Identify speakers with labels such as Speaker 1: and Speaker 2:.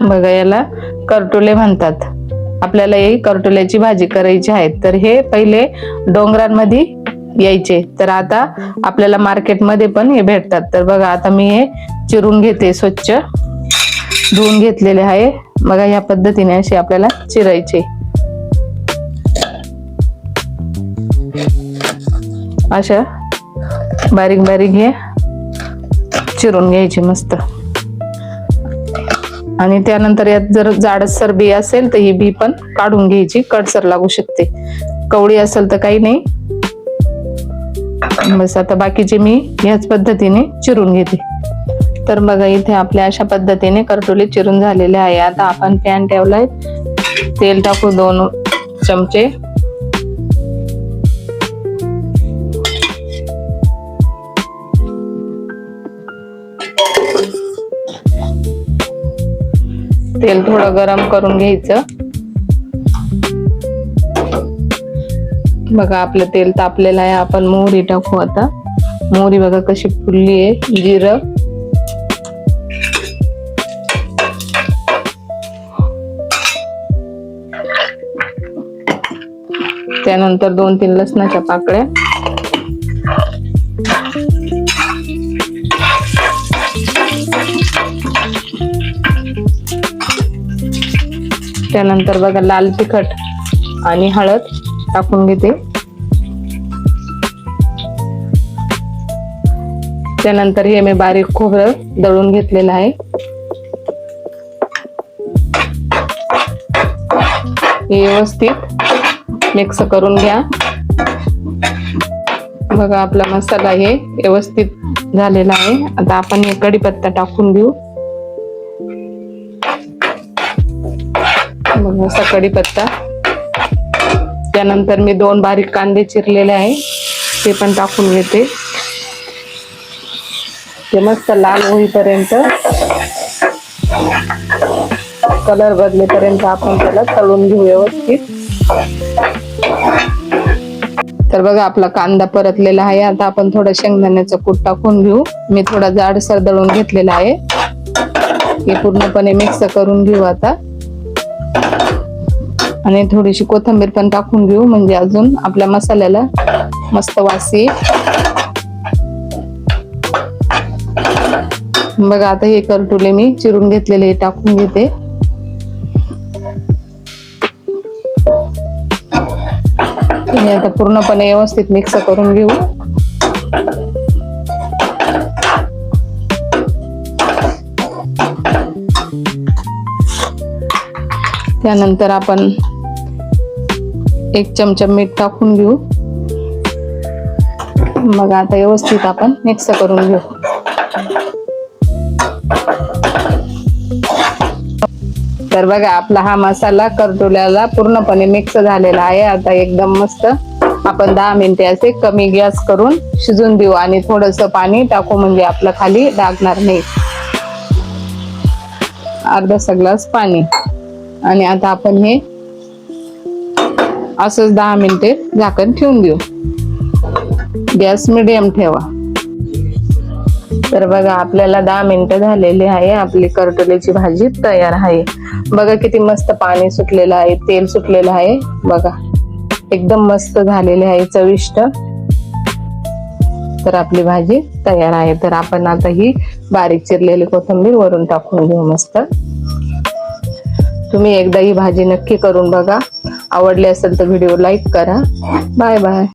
Speaker 1: बघा याला करटुले म्हणतात. आपल्याला ही करटुल्याची भाजी करायची आहे. तर हे पहिले डोंगरांमध्ये यायचे, तर आता आपल्याला मार्केटमध्ये पण हे भेटतात. तर बघा आता मी हे चिरून घेते, स्वच्छ धुवून घेतलेले आहे. बघा या पद्धतीने असे आपल्याला चिरायचे. अशा बारीक बारीक हे चिरून घ्यायचे मस्त. आणि त्यानंतर यात जर जाडसर बी असेल तर ही बी पण काढून घ्यायची, कडसर लागू शकते. कवळी असेल तर काही नाही. बस आता बाकीचे मी ह्याच पद्धतीने चिरून घेते. तर बघा इथे आपल्या अशा पद्धतीने करटुले चिरून झालेले आहे. आता आपण पॅन ठेवलाय, तेल टाकू 2 चमचे. तेल थोडं गरम करून घ्यायचं. बघा आपलं तेल तापलेलं आहे. आपण मोहरी टाकू आता. मोहरी बघा कशी फुलली आहे. जिरं, त्यानंतर 2-3 लसणाच्या पाकळ्या, त्यानंतर बघा लाल तिखट आणि हळद टाकून घेते. त्यानंतर हे मी बारीक खोबरं दळून घेतलेलं आहे. हे व्यवस्थित मिक्स करून घ्या. बघा आपला मसाला हे व्यवस्थित झालेला आहे. आता आपण हे कढीपत्ता टाकून घेऊ. बघा असा कढीपत्ता. त्यानंतर मी 2 बारीक कांदे चिरलेले आहे, ते पण टाकून घेते. ते मस्त लाल होईपर्यंत, कलर बदलेपर्यंत आपण त्याला तळून घेऊ व्यवस्थित. तर बघा आपला कांदा परतलेला आहे. आता आपण थोडं शेंगदाण्याचं कूट टाकून घेऊ. मी थोडा जाडसर दळून घेतलेला आहे. हे पूर्णपणे मिक्स करून घेऊ आता. आणि थोडीशी कोथिंबीर पण टाकून घेऊ, म्हणजे अजून आपल्या मसाल्याला मस्त वास येईल. बघा आता हे करटुले मी चिरून घेतलेले टाकून घेते. आता पूर्णपणे व्यवस्थित मिक्स करून घेऊ. त्यानंतर आपण 1 चमचा मीठ टाकून घेऊ. मग आता व्यवस्थित आपण मिक्स करून घेऊ. तर बघा आपला हा मसाला करटुल्याला पूर्णपणे मिक्स झालेला आहे. आता एकदम मस्त आपण 10 मिनिटे असे कमी गॅस करून शिजून देऊ. आणि थोडस पाणी टाकू, म्हणजे आपलं खाली लागणार नाही. अर्धा ग्लास पाणी. आणि आता आपण हे असंच 10 मिनिटे झाकण ठेवून देऊ. गॅस मिडियम ठेवा. तर बघा आपल्याला 10 मिनिटं झालेली आहे. आपली करटुल्याची भाजी तयार आहे. बघा किती मस्त पाणी सुटलेलं आहे, तेल सुटलेलं आहे. बघा एकदम मस्त झालेली आहे, चविष्ट. तर आपली भाजी तयार आहे. तर आपण आता ही बारीक चिरलेली कोथिंबीर वरून टाकून घेऊ मस्त. तुम्ही एकदा ही भाजी नक्की करून बघा. आवडली असेल तर व्हिडिओ लाईक करा. Bye bye.